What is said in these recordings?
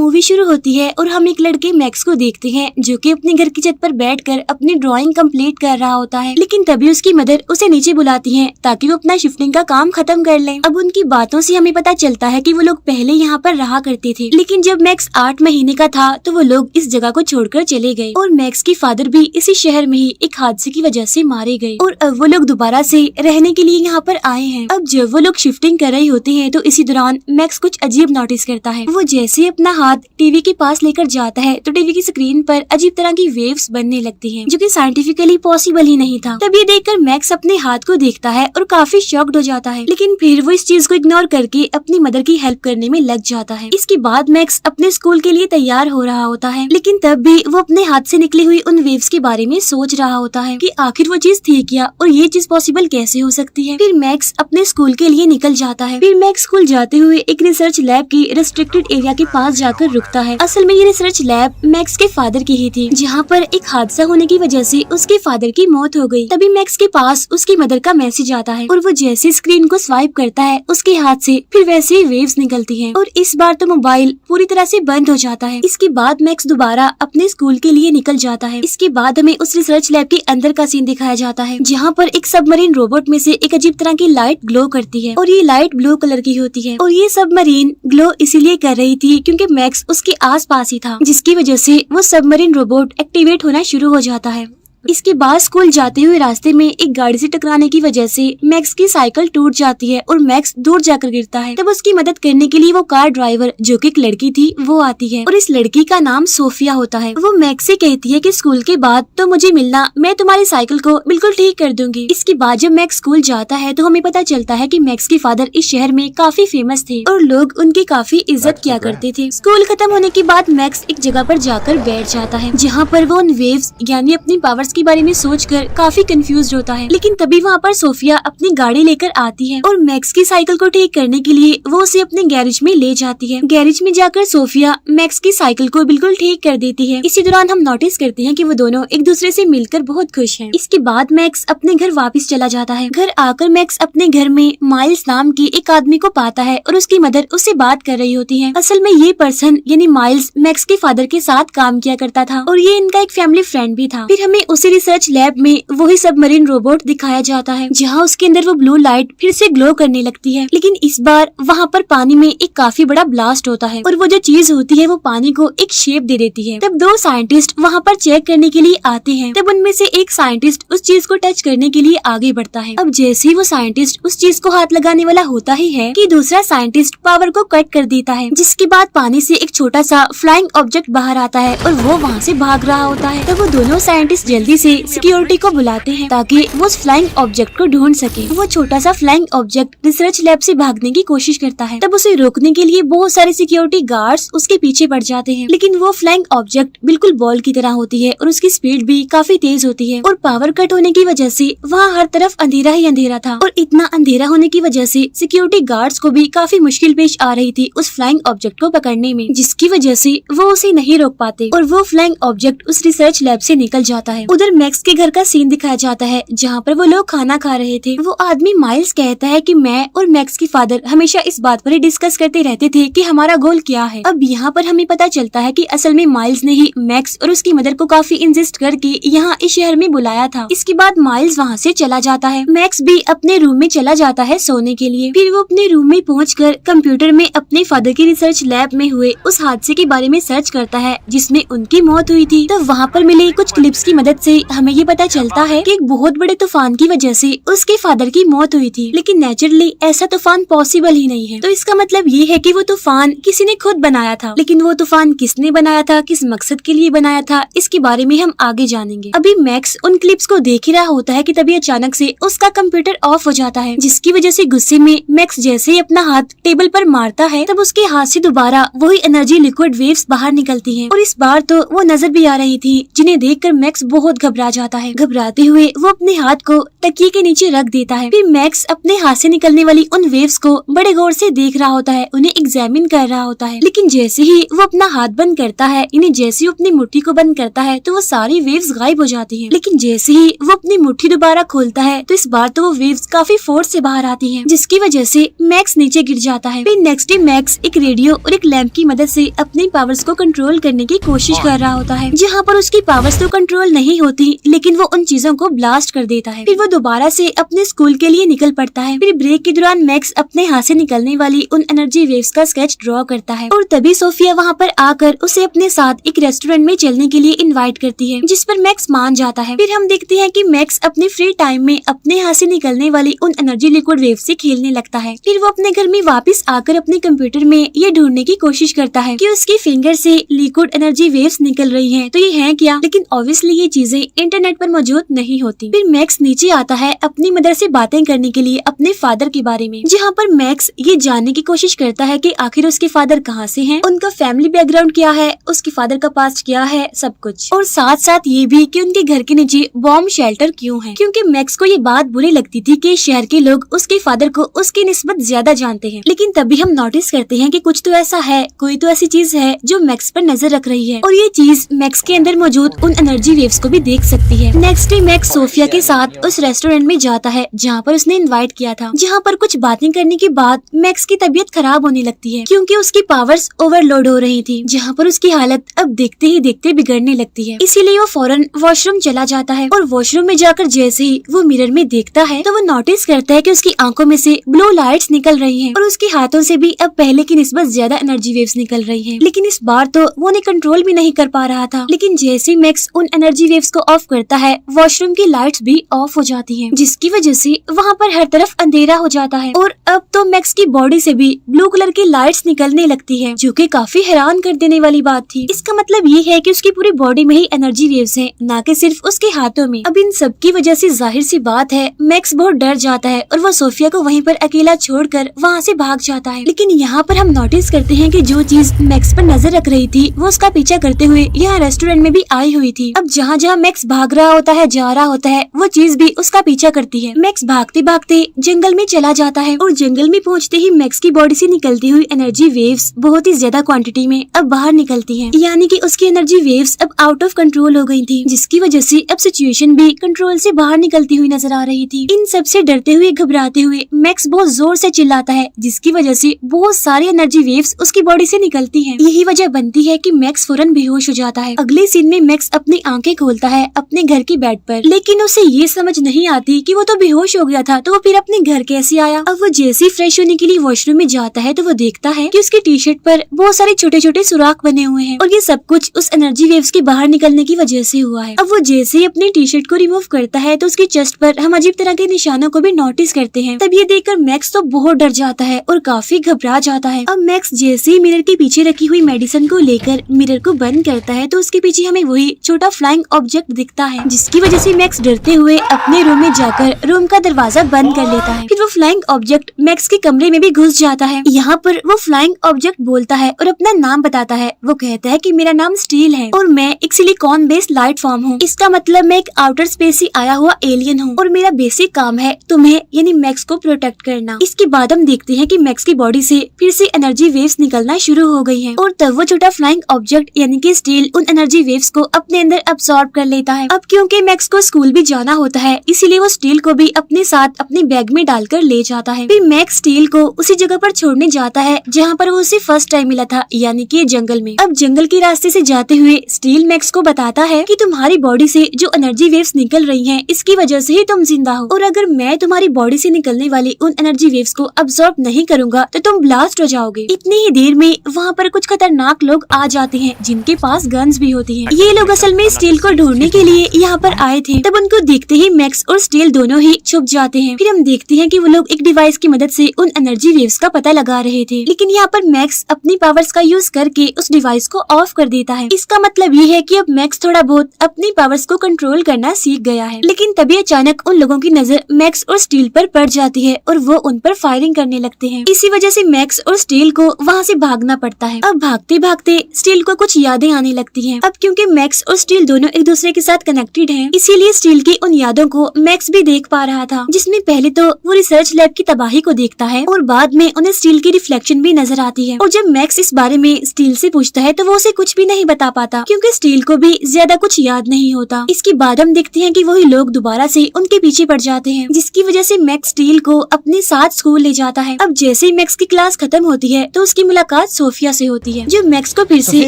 Movie शुरू होती है और हम एक लड़के मैक्स को देखते हैं जो कि अपने घर की छत पर बैठकर अपनी ड्राइंग कंप्लीट कर रहा होता है। लेकिन तभी उसकी मदर उसे नीचे बुलाती है ताकि वो अपना शिफ्टिंग का काम खत्म कर ले। अब उनकी बातों से हमें पता चलता है कि वो लोग पहले यहाँ पर रहा करते थे, लेकिन जब मैक्स 8 महीने का था तो वो लोग इस जगह को छोड़कर चले गए और मैक्स की फादर भी इसी शहर में ही एक हादसे की वजह से मारे गए और अब वो लोग दोबारा से रहने के लिए यहाँ पर आए हैं। अब जब वो लोग शिफ्टिंग कर रहे होते हैं तो इसी दौरान मैक्स कुछ अजीब नोटिस करता है। वो जैसे अपना हाथ टीवी के पास लेकर जाता है तो टीवी की स्क्रीन पर अजीब तरह की वेव्स बनने लगती हैं, जो कि साइंटिफिकली पॉसिबल ही नहीं था। तब ये देखकर मैक्स अपने हाथ को देखता है और काफी शॉक्ड हो जाता है, लेकिन फिर वो इस चीज को इग्नोर करके अपनी मदर की हेल्प करने में लग जाता है। इसके बाद मैक्स अपने स्कूल के लिए तैयार हो रहा होता है, लेकिन तब भी वो अपने हाथ से निकली हुई उन वेव्स के बारे में सोच रहा होता है कि आखिर वो चीज थी क्या और ये चीज पॉसिबल कैसे हो सकती है। फिर मैक्स अपने स्कूल के लिए निकल जाता है। फिर मैक्स स्कूल जाते हुए एक रिसर्च लैब की रिस्ट्रिक्टेड एरिया के पास जाकर रुकता है। असल में ये रिसर्च लैब मैक्स के फादर की ही थी, जहाँ पर एक हादसा होने की वजह से उसके फादर की मौत हो गई। तभी मैक्स के पास उसकी मदर का मैसेज आता है और वो जैसे स्क्रीन को स्वाइप करता है उसके हाथ से फिर वैसे ही वेव्स निकलती हैं और इस बार तो मोबाइल पूरी तरह से बंद हो जाता है। इसके बाद मैक्स दोबारा अपने स्कूल के लिए निकल जाता है। इसके बाद हमें उस रिसर्च लैब के अंदर का सीन दिखाया जाता है, जहाँ पर एक सबमरीन रोबोट में से एक अजीब तरह की लाइट ग्लो करती है और ये लाइट ब्लू कलर की होती है और ये सबमरीन ग्लो इसीलिए कर रही थी क्योंकि मैक्स उसके आसपास ही था, जिसकी वजह से वो सबमरीन रोबोट एक्टिवेट होना शुरू हो जाता है। इसके बाद स्कूल जाते हुए रास्ते में एक गाड़ी से टकराने की वजह से मैक्स की साइकिल टूट जाती है और मैक्स दूर जाकर गिरता है। तब उसकी मदद करने के लिए वो कार ड्राइवर जो कि एक लड़की थी वो आती है और इस लड़की का नाम सोफिया होता है। वो मैक्स से कहती है कि स्कूल के बाद तो मुझे मिलना, मैं तुम्हारी साइकिल को बिल्कुल ठीक कर दूंगी। इसके बाद जब मैक्स स्कूल जाता है तो हमें पता चलता है कि मैक्स के फादर इस शहर में काफी फेमस थे और लोग उनकी काफी इज्जत किया करते थे। स्कूल खत्म होने के बाद मैक्स एक जगह पर जाकर बैठ जाता है, जहाँ पर वो उन वेव्स यानी अपनी पावर्स के बारे में सोचकर काफी कंफ्यूज होता है। लेकिन तभी वहाँ पर सोफिया अपनी गाड़ी लेकर आती है और मैक्स की साइकिल को ठीक करने के लिए वो उसे अपने गैरेज में ले जाती है। गैरेज में जाकर सोफिया मैक्स की साइकिल को बिल्कुल ठीक कर देती है। इसी दौरान हम नोटिस करते हैं कि वो दोनों एक दूसरे से मिलकर बहुत खुश हैं। इसके बाद मैक्स अपने घर वापस चला जाता है। घर आकर मैक्स अपने घर में माइल्स नाम की एक आदमी को पाता है और उसकी मदर उससे बात कर रही होती है। असल में ये पर्सन यानी माइल्स मैक्स के फादर के साथ काम किया करता था और ये इनका एक फैमिली फ्रेंड भी था। फिर हमें उसी रिसर्च लैब में वही सबमरीन रोबोट दिखाया जाता है, जहाँ उसके अंदर वो ब्लू लाइट फिर से ग्लो करने लगती है, लेकिन इस बार वहाँ पर पानी में एक काफी बड़ा ब्लास्ट होता है और वो जो चीज होती है वो पानी को एक शेप दे देती है। तब 2 साइंटिस्ट वहाँ पर चेक करने के लिए आते हैं। तब उनमें से एक साइंटिस्ट उस चीज को टच करने के लिए आगे बढ़ता है। अब जैसे ही वो साइंटिस्ट उस चीज को हाथ लगाने वाला होता ही है कि दूसरा साइंटिस्ट पावर को कट कर देता है, जिसके बाद पानी से एक छोटा सा फ्लाइंग ऑब्जेक्ट बाहर आता है और वो वहाँ से भाग रहा होता है। तब वो दोनों साइंटिस्ट जल्दी से सिक्योरिटी को बुलाते हैं ताकि वो उस फ्लाइंग ऑब्जेक्ट को ढूंढ सके। वो छोटा सा फ्लाइंग ऑब्जेक्ट रिसर्च लैब से भागने की कोशिश करता है। तब उसे रोकने के लिए बहुत सारे सिक्योरिटी गार्ड्स उसके पीछे पड़ जाते हैं, लेकिन वो फ्लाइंग ऑब्जेक्ट बिल्कुल बॉल की तरह होती है और उसकी स्पीड भी काफी तेज होती है और पावर कट होने की वजह से वहाँ हर तरफ अंधेरा ही अंधेरा था और इतना अंधेरा होने की वजह से सिक्योरिटी गार्ड्स को भी काफी मुश्किल पेश आ रही थी उस फ्लाइंग ऑब्जेक्ट को पकड़ने में, जिसकी वजह से वो उसे नहीं रोक पाते और वो फ्लाइंग ऑब्जेक्ट उस रिसर्च लैब से निकल जाता है। उधर मैक्स के घर का सीन दिखाया जाता है, जहाँ पर वो लोग खाना खा रहे थे। वो आदमी माइल्स कहता है कि मैं और मैक्स के फादर हमेशा इस बात पर ही डिस्कस करते रहते थे कि हमारा गोल क्या है। अब यहाँ पर हमें पता चलता है कि असल में माइल्स ने ही मैक्स और उसकी मदर को काफी इंसिस्ट करके यहाँ इस शहर में बुलाया था। इसके बाद माइल्स वहाँ से चला जाता है। मैक्स भी अपने रूम में चला जाता है सोने के लिए। फिर वो अपने रूम में पहुँचकर कंप्यूटर में अपने फादर की रिसर्च लैब में हुए उस हादसे के बारे में सर्च करता है जिसमें उनकी मौत हुई थी। तो वहाँ पर मिले कुछ क्लिप्स की मदद से हमें ये पता चलता है कि एक बहुत बड़े तूफान की वजह से उसके फादर की मौत हुई थी, लेकिन नेचुरली ऐसा तूफान पॉसिबल ही नहीं है। तो इसका मतलब ये है कि वो तूफान किसी ने खुद बनाया था, लेकिन वो तूफान किसने बनाया था, किस मकसद के लिए बनाया था, इसके बारे में हम आगे जानेंगे। अभी मैक्स उन क्लिप्स को देख ही रहा होता है कि तभी अचानक से उसका कंप्यूटर ऑफ हो जाता है, जिसकी वजह से गुस्से में मैक्स जैसे ही अपना हाथ टेबल पर मारता है तब उसके हाथ से दोबारा वही एनर्जी लिक्विड वेव्स बाहर निकलती हैं और इस बार तो वो नजर भी आ रही थी, जिन्हें देखकर मैक्स बहुत बहुत घबरा जाता है। घबराते हुए वो अपने हाथ को तकिए के नीचे रख देता है। फिर मैक्स अपने हाथ से निकलने वाली उन वेव्स को बड़े गौर से देख रहा होता है, उन्हें एग्जामिन कर रहा होता है। लेकिन जैसे ही वो अपना हाथ बंद करता है, इन्हें जैसे ही अपनी मुट्ठी को बंद करता है तो वो सारी वेव्स गायब हो जाती हैं। लेकिन जैसे ही वो अपनी मुट्ठी दोबारा खोलता है तो इस बार तो वो वेव्स काफी फोर्स से बाहर आती हैं, जिसकी वजह से मैक्स नीचे गिर जाता है। फिर नेक्स्ट डे मैक्स एक रेडियो और एक लैंप की मदद से अपनी पावर्स को कंट्रोल करने की कोशिश कर रहा होता है। जहाँ पर उसकी पावर्स तो कंट्रोल नहीं होती, लेकिन वो उन चीजों को ब्लास्ट कर देता है। फिर वो दोबारा से अपने स्कूल के लिए निकल पड़ता है। फिर ब्रेक के दौरान मैक्स अपने हाथ से निकलने वाली उन एनर्जी वेव्स का स्केच ड्रॉ करता है और तभी सोफिया वहाँ पर आकर उसे अपने साथ एक रेस्टोरेंट में चलने के लिए इनवाइट करती है, जिस पर मैक्स मान जाता है। फिर हम देखते हैं कि मैक्स अपने फ्री टाइम में अपने हाथ से निकलने वाली उन एनर्जी लिक्विड वेव से खेलने लगता है। फिर वो अपने घर में वापस आकर अपने कंप्यूटर में ये ढूंढने की कोशिश करता है कि उसकी फिंगर से लिक्विड एनर्जी वेव्स निकल रही हैं, तो ये है क्या। लेकिन ऑब्वियसली ये चीजें इंटरनेट पर मौजूद नहीं होती। फिर मैक्स नीचे आता है अपनी मदर से बातें करने के लिए अपने फादर के बारे में, जहाँ पर मैक्स ये जानने की कोशिश करता है कि आखिर उसके फादर कहाँ से हैं, उनका फैमिली बैकग्राउंड क्या है, उसके फादर का पास्ट क्या है, सब कुछ। और साथ साथ ये भी कि उनके घर के नीचे बॉम्ब शेल्टर क्यों है, क्योंकि मैक्स को ये बात बुरी लगती थी कि शहर के लोग उसके फादर को उसकी निस्बत ज्यादा जानते हैं। लेकिन तभी हम नोटिस करते हैं कि कुछ तो ऐसा है, कोई तो ऐसी चीज है जो मैक्स पर नजर रख रही है, और ये चीज मैक्स के अंदर मौजूद उन एनर्जी वेव्स को भी देख सकती है। नेक्स्ट डे मैक्स सोफिया के साथ उस रेस्टोरेंट में जाता है जहाँ पर उसने इनवाइट किया था। जहाँ पर कुछ बातें करने के बाद मैक्स की तबीयत खराब होने लगती है, क्योंकि उसकी पावर्स ओवरलोड हो रही थी, जहाँ पर उसकी हालत अब देखते ही देखते बिगड़ने लगती है। इसीलिए वो फौरन वॉशरूम चला जाता है, और वॉशरूम में जाकर जैसे ही वो मिरर में देखता है तो वो नोटिस करता है कि उसकी आंखों में से ब्लू लाइट्स निकल रही हैं, और उसके हाथों से भी अब पहले की निस्बत ज्यादा एनर्जी वेव्स निकल रही हैं। लेकिन इस बार तो वो उन्हें कंट्रोल भी नहीं कर पा रहा था। लेकिन जैसे ही मैक्स उन एनर्जी वेव्स को ऑफ करता है, वॉशरूम की लाइट्स भी ऑफ हो जाती हैं, जिसकी वजह से वहाँ पर हर तरफ अंधेरा हो जाता है। और अब तो मैक्स की बॉडी से भी ब्लू कलर की लाइट्स निकलने लगती है, जो कि काफी हैरान कर देने वाली बात थी। इसका मतलब ये है कि उसकी पूरी बॉडी में ही एनर्जी वेव्स हैं, ना कि सिर्फ उसके हाथों में। अब इन सब की वजह से जाहिर सी बात है मैक्स बहुत डर जाता है, और वो सोफिया को वहीं पर अकेला छोड़कर वहाँ से भाग जाता है। लेकिन यहाँ पर हम नोटिस करते हैं कि जो चीज मैक्स पर नजर रख रही थी वो उसका पीछा करते हुए यहाँ रेस्टोरेंट में भी आई हुई थी। अब जहाँ जहाँ मैक्स भाग रहा होता है, जा रहा होता है, वो चीज भी उसका पीछा करती है। मैक्स भागते भागते जंगल में चला जाता है, और जंगल में पहुँचते ही मैक्स की बॉडी से निकलती हुई एनर्जी वेव्स बहुत ही ज्यादा क्वांटिटी में अब बाहर निकलती हैं, यानी कि उसकी एनर्जी वेव्स अब आउट ऑफ कंट्रोल हो गई थी, जिसकी वजह से अब सिचुएशन भी कंट्रोल से बाहर निकलती हुई नजर आ रही थी। इन सब से डरते हुए, घबराते हुए मैक्स बहुत जोर से चिल्लाता है, जिसकी वजह से बहुत सारी एनर्जी वेव्स उसकी बॉडी से निकलती हैं। यही वजह बनती है कि मैक्स फौरन बेहोश हो जाता है। अगले सीन में मैक्स अपनी आंखें खोलता है अपने घर की बेड पर, लेकिन उसे ये समझ नहीं आती कि वो तो बेहोश हो गया था, तो वो फिर अपने घर कैसे आया। अब वो जैसे फ्रेश होने के लिए वॉशरूम में जाता है तो वो देखता है कि उसकी टी शर्ट पर बहुत सारे छोटे छोटे सुराख बने हुए हैं, और ये सब कुछ उस एनर्जी वेव्स के बाहर निकलने की वजह से हुआ है। अब वो जैसे ही अपनी टी शर्ट को रिमूव करता है तो उसकी चेस्ट पर हम अजीब तरह के निशानों को भी नोटिस करते हैं। तब ये देखकर मैक्स तो बहुत डर जाता है और काफी घबरा जाता है। अब मैक्स जैसे ही मिरर के पीछे रखी हुई मेडिसिन को लेकर मिरर को बंद करता है तो उसके पीछे हमें वही छोटा फ्लाइंग ऑब्जेक्ट दिखता है, जिसकी वजह से मैक्स डरते हुए अपने रूम में जाकर रूम का दरवाजा बंद कर लेता है। फिर वो फ्लाइंग ऑब्जेक्ट मैक्स के कमरे में भी घुस जाता है। यहाँ पर वो फ्लाइंग ऑब्जेक्ट बोलता है और अपना नाम बताता है। वो कहता है कि मेरा नाम स्टील है और मैं एक सिलिकॉन बेस्ड लाइट फॉर्म हूँ। इसका मतलब मैं एक आउटर स्पेस से आया हुआ एलियन हूँ, और मेरा बेसिक काम है तुम्हें यानी मैक्स को प्रोटेक्ट करना। इसके बाद हम देखते हैं कि मैक्स की बॉडी से फिर से एनर्जी वेव्स निकलना शुरू हो गई हैं, और तब वो छोटा फ्लाइंग ऑब्जेक्ट यानी कि स्टील उन एनर्जी वेव्स को अपने अंदर अब्सॉर्ब कर लेता है। अब क्योंकि मैक्स को स्कूल भी जाना होता है, इसीलिए वो स्टील को भी अपने साथ अपने बैग में डालकर ले जाता है। फिर मैक्स स्टील को उसी जगह पर छोड़ने जाता है जहाँ पर वो उसे फर्स्ट टाइम मिला था, यानी कि जंगल में। अब जंगल के रास्ते से जाते हुए स्टील मैक्स को बताता है कि तुम्हारी बॉडी से जो एनर्जी वेव्स निकल रही हैं, इसकी वजह से ही तुम जिंदा हो, और अगर मैं तुम्हारी बॉडी से निकलने वाली उन एनर्जी वेव्स को अब्सॉर्ब नहीं करूंगा तो तुम ब्लास्ट हो जाओगे। इतनी ही देर में वहाँ पर कुछ खतरनाक लोग आ जाते हैं जिनके पास गन्स भी होती हैं। ये लोग असल में स्टील को ढूंढने के लिए यहाँ पर आए थे। तब उनको देखते ही मैक्स और स्टील दोनों ही छुप जाते हैं। फिर हम देखते हैं कि वो लोग एक डिवाइस की मदद से उन एनर्जी वेव्स का पता लगा रहे थे, लेकिन यहाँ पर मैक्स अपनी पावर्स का यूज करके उस डिवाइस को ऑफ कर देता है। इसका मतलब ये है कि अब मैक्स थोड़ा बहुत अपनी पावर्स को कंट्रोल करना सीख गया है। लेकिन तभी अचानक उन लोगों की नजर मैक्स और स्टील पर पड़ जाती है और वो उन पर फायरिंग करने लगते हैं। इसी वजह से मैक्स और स्टील को वहाँ से भागना पड़ता है। अब भागते भागते स्टील को कुछ यादें आने लगती हैं। अब क्योंकि मैक्स और स्टील दोनों एक दूसरे दूसरे के साथ कनेक्टेड हैं। इसीलिए स्टील की उन यादों को मैक्स भी देख पा रहा था, जिसमें पहले तो वो रिसर्च लैब की तबाही को देखता है और बाद में उन्हें स्टील की रिफ्लेक्शन भी नजर आती है। और जब मैक्स इस बारे में स्टील से पूछता है तो वो उसे कुछ भी नहीं बता पाता, क्योंकि स्टील को भी ज्यादा कुछ याद नहीं होता। इसके बाद हम देखते हैं कि वही लोग दोबारा से उनके पीछे पड़ जाते हैं, जिसकी वजह से मैक्स स्टील को अपने साथ स्कूल ले जाता है। अब जैसे ही मैक्स की क्लास खत्म होती है तो उसकी मुलाकात सोफिया से होती है, जो मैक्स को फिर से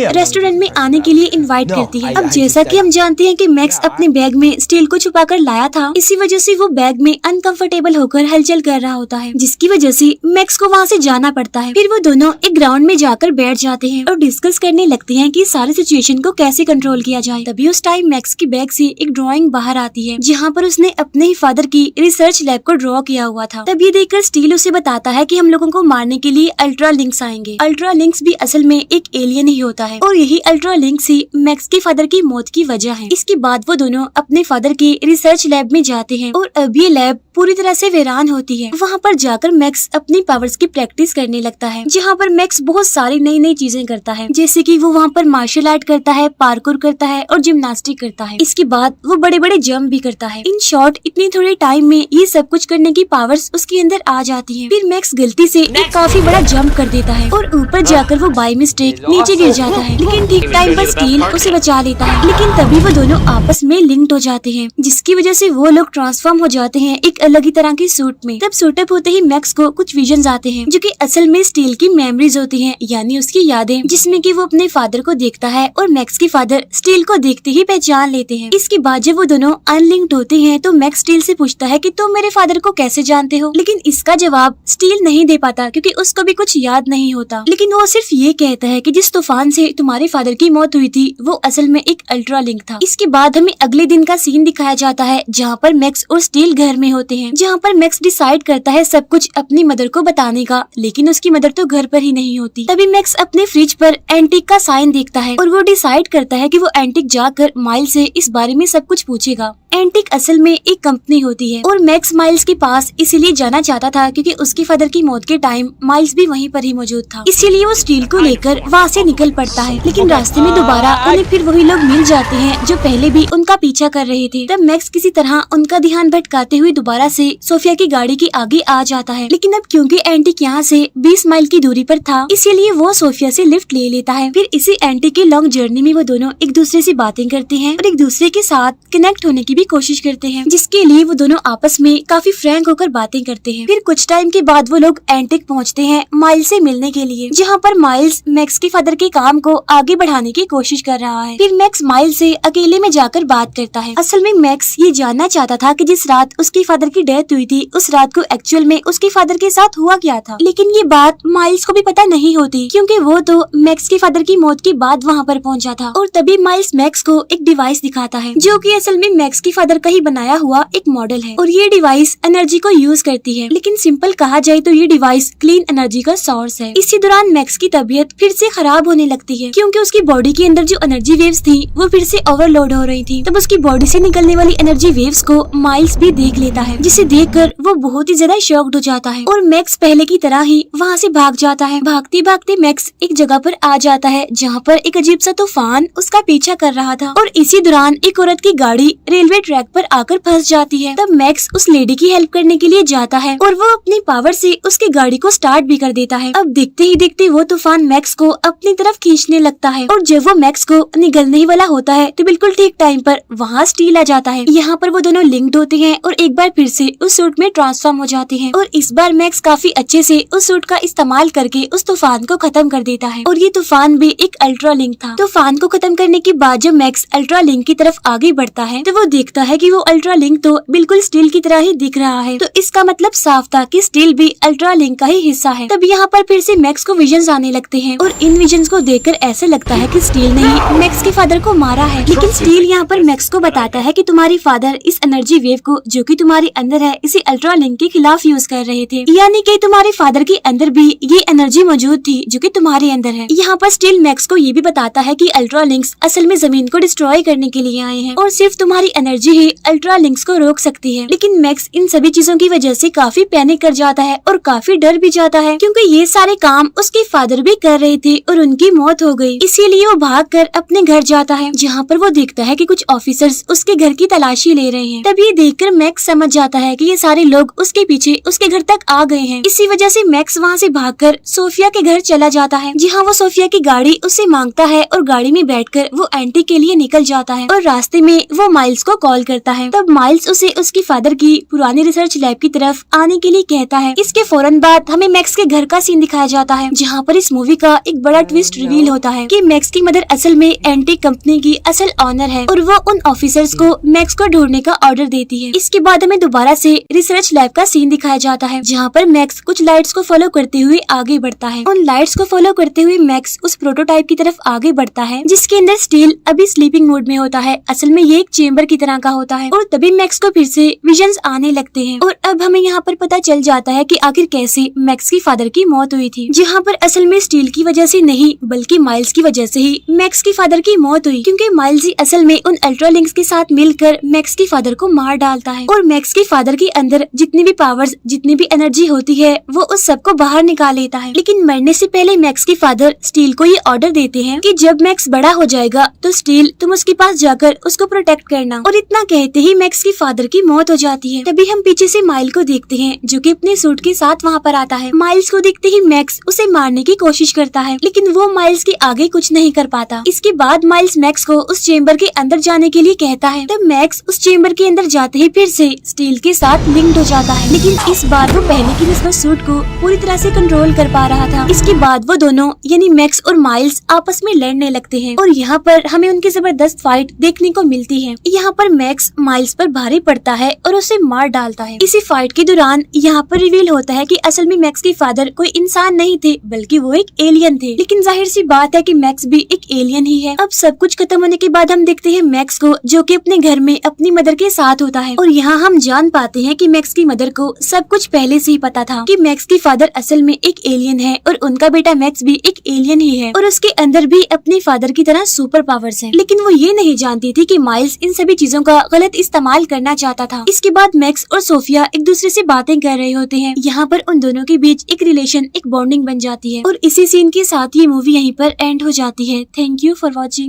रेस्टोरेंट में आने के लिए इनवाइट करती है। अब जैसा कि हम जानते हैं कि मैक्स अपने बैग में स्टील को छुपाकर लाया था, इसी वजह से वो बैग में अनकंफर्टेबल होकर हलचल कर रहा होता है, जिसकी वजह से मैक्स को वहाँ से जाना पड़ता है। फिर वो दोनों एक ग्राउंड में जाकर बैठ जाते हैं और डिस्कस करने लगते हैं कि सारी सिचुएशन को कैसे कंट्रोल किया जाए। तभी उस टाइम मैक्स की बैग से एक ड्राइंग बाहर आती है, जहाँ पर उसने अपने ही फादर की रिसर्च लैब को ड्रॉ किया हुआ था। तब ये देखकर स्टील उसे बताता है कि हम लोगों को मारने के लिए अल्ट्रा लिंक्स आएंगे। अल्ट्रा लिंक्स भी असल में एक एलियन ही होता है और यही अल्ट्रा लिंक्स ही मैक्स के फादर की मौत की वजह है। इसके बाद वो दोनों अपने फादर की रिसर्च लैब में जाते हैं और अब ये लैब पूरी तरह से वीरान होती है। वहाँ पर जाकर मैक्स अपनी पावर्स की प्रैक्टिस करने लगता है, जहाँ पर मैक्स बहुत सारी नई नई चीजें करता है, जैसे कि वो वहाँ पर मार्शल आर्ट करता है, पार्कोर करता है और जिम्नास्टिक करता है। इसके बाद वो बड़े बड़े जंप भी करता है। इन शॉर्ट इतनी थोड़े टाइम में ये सब कुछ करने की पावर्स उसके अंदर आ जाती है। फिर मैक्स गलती से एक काफी बड़ा जंप कर देता है और ऊपर जाकर वो बाय मिस्टेक नीचे गिर जाता है, लेकिन ठीक टाइम पर स्टील उसे बचा लेता है। लेकिन तभी वो दोनों आपस में लिंक्ड हो जाते हैं, जिसकी वजह से वो लोग ट्रांसफॉर्म हो जाते हैं एक अलग ही तरह की सूट में। तब सूट अप होते ही मैक्स को कुछ विजन्स आते हैं, जो कि असल में स्टील की मेमोरीज होती हैं, यानी उसकी यादें, जिसमें कि वो अपने फादर को देखता है और मैक्स के फादर स्टील को देखते ही पहचान लेते हैं। इसके बाद जब वो दोनों अनलिंक्ड होते हैं तो मैक्स स्टील से पूछता है कि तुम मेरे फादर को कैसे जानते हो, लेकिन इसका जवाब स्टील नहीं दे पाता, क्योंकि उसको भी कुछ याद नहीं होता। लेकिन वो सिर्फ ये कहता है कि जिस तूफान से तुम्हारे फादर की मौत हुई थी वो असल में एक अल्ट्रा लिंक था। इसके बाद हमें अगले दिन का सीन दिखाया जाता है, जहाँ पर मैक्स और स्टील घर में होते हैं, जहाँ पर मैक्स डिसाइड करता है सब कुछ अपनी मदर को बताने का, लेकिन उसकी मदर तो घर पर ही नहीं होती। तभी मैक्स अपने फ्रिज पर एंटिक का साइन देखता है और वो डिसाइड करता है कि वो एंटिक जाकर माइल्स से इस बारे में सब कुछ पूछेगा। एंटिक असल में एक कंपनी होती है और मैक्स माइल्स के पास इसीलिए जाना चाहता था क्योंकि उसके फादर की मौत के टाइम माइल्स भी वहीं पर ही मौजूद था। इसीलिए वो स्टील को लेकर वहाँ से निकल पड़ता है, लेकिन रास्ते में दोबारा उन्हें फिर वही लोग मिल जाते हैं जो पहले भी उनका पीछा कर रहे थे। तब मैक्स किसी तरह उनका ध्यान भटकाते हुए दोबारा से सोफिया की गाड़ी के आगे आ जाता है, लेकिन अब क्योंकि एंटिक यहाँ से 20 माइल की दूरी पर था, इसीलिए वो सोफिया से लिफ्ट ले लेता है। फिर इसी एंटिक की लॉन्ग जर्नी में वो दोनों एक दूसरे से बातें करते हैं और एक दूसरे के साथ कनेक्ट होने की भी कोशिश करते हैं, जिसके लिए वो दोनों आपस में काफी फ्रैंक होकर बातें करते हैं। फिर कुछ टाइम के बाद वो लोग एंटिक पहुँचते हैं माइल्स से मिलने के लिए, जहाँ पर माइल्स मैक्स के फादर के काम को आगे बढ़ाने की कोशिश कर रहा है। फिर मैक्स माइल्स से अकेले में जाकर बात करता है। असल में मैक्स ये जानना चाहता था कि जिस रात उसके फादर की डेथ हुई थी उस रात को एक्चुअल में उसके फादर के साथ हुआ क्या था, लेकिन ये बात माइल्स को भी पता नहीं होती, क्योंकि वो तो मैक्स के फादर की मौत के बाद वहाँ पर पहुँचा था। और तभी माइल्स मैक्स को एक डिवाइस दिखाता है, जो कि असल में मैक्स के फादर का ही बनाया हुआ एक मॉडल है और ये डिवाइस एनर्जी को यूज करती है, लेकिन सिंपल कहा जाए तो ये डिवाइस क्लीन एनर्जी का सोर्स है। इसी दौरान मैक्स की तबीयत फिर से खराब होने लगती है, क्योंकि उसकी बॉडी के अंदर जो एनर्जी वेव्स थी वो फिर से ओवरलोड हो रही थी। तब उसकी बॉडी से निकलने वाली एनर्जी वेव्स को माइल्स भी देख लेता है, जिसे देखकर वो बहुत ही ज्यादा शॉक्ड हो जाता है और मैक्स पहले की तरह ही वहाँ से भाग जाता है। भागते भागते मैक्स एक जगह पर आ जाता है, जहाँ पर एक अजीब सा तूफान उसका पीछा कर रहा था और इसी दौरान एक औरत की गाड़ी रेलवे ट्रैक पर आकर फंस जाती है। तब मैक्स उस लेडी की हेल्प करने के लिए जाता है और वो अपनी पावर से उसकी गाड़ी को स्टार्ट भी कर देता है। अब देखते ही देखते वो तूफान मैक्स को अपनी तरफ खींचने लगता है और जब वो मैक्स को निगलने ही वाला होता है तो बिल्कुल ठीक टाइम पर वहाँ स्टील आ जाता है। यहाँ पर वो दोनों लिंक्ड होते हैं और एक बार फिर से उस सूट में ट्रांसफॉर्म हो जाते हैं और इस बार मैक्स काफी अच्छे से उस सूट का इस्तेमाल करके उस तूफान को खत्म कर देता है और ये तूफान भी एक अल्ट्रा लिंक था। तूफान को खत्म करने के बाद जब मैक्स अल्ट्रा लिंक की तरफ आगे बढ़ता है तो वो देखता है कि वो अल्ट्रा लिंक तो बिल्कुल स्टील की तरह ही दिख रहा है, तो इसका मतलब साफ था कि स्टील भी अल्ट्रा लिंक का ही हिस्सा है। तब यहाँ पर फिर से मैक्स को विजन्स आने लगते हैं और इन विजन्स को देखकर ऐसा लगता है कि स्टील ने ही मैक्स के फादर को मारा है, लेकिन स्टील यहाँ पर मैक्स को बताता है कि तुम्हारी फादर इस एनर्जी वेव को जो कि तुम्हारे अंदर है इसी अल्ट्रा लिंक के खिलाफ यूज कर रहे थे, यानी कि तुम्हारे फादर के अंदर भी ये एनर्जी मौजूद थी जो कि तुम्हारे अंदर है। यहाँ पर स्टील मैक्स को ये भी बताता है कि अल्ट्रा लिंक्स असल में जमीन को डिस्ट्रॉय करने के लिए आए हैं और सिर्फ तुम्हारी एनर्जी एनर्जी ही अल्ट्रा लिंक्स को रोक सकती है। लेकिन मैक्स इन सभी चीजों की वजह से काफी पैनिक कर जाता है और काफी डर भी जाता है, क्योंकि ये सारे काम उसके फादर भी कर रहे थे और उनकी मौत हो गई। इसीलिए वो भागकर अपने घर जाता है, जहाँ पर वो देखता है कि कुछ ऑफिसर्स उसके घर की तलाशी ले रहे हैं। तभी ये देखकर मैक्स समझ जाता है कि ये सारे लोग उसके पीछे उसके घर तक आ गए हैं। इसी वजह से मैक्स वहाँ से भागकर सोफिया के घर चला जाता है, जहाँ वो सोफिया की गाड़ी उससे मांगता है और गाड़ी में बैठकर वो एंटी के लिए निकल जाता है और रास्ते में वो माइल्स को कॉल करता है। तब माइल्स उसे उसकी फादर की पुरानी रिसर्च लैब की तरफ आने के लिए कहता है। इसके फौरन बाद हमें मैक्स के घर का सीन दिखाया जाता है, जहाँ पर इस मूवी का एक बड़ा ट्विस्ट रिवील होता है कि मैक्स की मदर असल में एंटी कंपनी की असल ऑनर है और वो उन ऑफिसर्स को मैक्स को ढूंढने का ऑर्डर देती है। इसके बाद हमें दोबारा से रिसर्च लैब का सीन दिखाया जाता है, जहाँ पर मैक्स कुछ लाइट्स को फॉलो करते हुए आगे बढ़ता है। उन लाइट्स को फॉलो करते हुए मैक्स उस प्रोटोटाइप की तरफ आगे बढ़ता है, जिसके अंदर स्टील अभी स्लीपिंग मोड में होता है। असल में ये एक चेम्बर की तरह का होता है और तभी मैक्स को फिर से विजन्स आने लगते हैं। और अब हमें यहाँ पर पता चल जाता है कि आखिर कैसे मैक्स की फादर की मौत हुई थी, जहाँ पर असल में स्टील की वजह से नहीं बल्कि माइल्स की वजह से ही मैक्स की फादर की मौत हुई, क्योंकि माइल्स ही असल में उन अल्ट्रा लिंक्स के साथ मिलकर मैक्स की फादर को मार डालता है और मैक्स के फादर के अंदर जितनी भी पावर्स, जितनी भी एनर्जी होती है वो उस सबको बाहर निकाल लेता है। लेकिन मरने से पहले मैक्स के फादर स्टील को ये ऑर्डर देते हैं कि जब मैक्स बड़ा हो जाएगा तो स्टील तुम उसके पास जाकर उसको प्रोटेक्ट करना। और इतना कहते ही मैक्स के फादर की मौत हो जाती है। तभी हम पीछे से माइल को देखते हैं, जो कि अपने सूट के साथ वहाँ पर आता है। माइल्स को देखते ही मैक्स उसे मारने की कोशिश करता है, लेकिन वो माइल्स के आगे कुछ नहीं कर पाता। इसके बाद माइल्स मैक्स को उस चेम्बर के अंदर जाने के लिए कहता है। तब मैक्स उस चेम्बर के अंदर जाते ही फिर से स्टील के साथ लिंक्ड हो जाता है, लेकिन इस बार वो पहले की निस्बत सूट को पूरी तरह से कंट्रोल कर पा रहा था। इसके बाद वो दोनों यानी मैक्स और माइल्स आपस में लड़ने लगते हैं और यहाँ पर हमें उनकी जबरदस्त फाइट देखने को मिलती है। यहाँ पर मैक्स माइल्स पर भारी पड़ता है और उसे मार डालता है। इसी फाइट के दौरान यहाँ पर रिवील होता है कि असल में मैक्स के फादर कोई इंसान नहीं थे बल्कि वो एक एलियन थे। लेकिन जाहिर सी बात है कि मैक्स भी एक एलियन ही है। अब सब कुछ खत्म होने के बाद हम देखते हैं मैक्स को, जो कि अपने घर में अपनी मदर के साथ होता है और यहाँ हम जान पाते हैं कि मैक्स की मदर को सब कुछ पहले से ही पता था कि मैक्स की फादर असल में एक एलियन है और उनका बेटा मैक्स भी एक एलियन ही है और उसके अंदर भी अपने फादर की तरह सुपर पावर्स हैं। लेकिन वो ये नहीं जानती थी कि माइल्स इन सभी चीजों का गलत इस्तेमाल करना चाहता था। इसके बाद मैक्स और सोफिया एक दूसरे से बातें कर रहे होते हैं। यहाँ पर उन दोनों के बीच एक रिलेशन, एक बॉन्डिंग बन जाती है और इसी सीन के साथ ये मूवी यहीं पर एंड हो जाती है। Thank you for watching.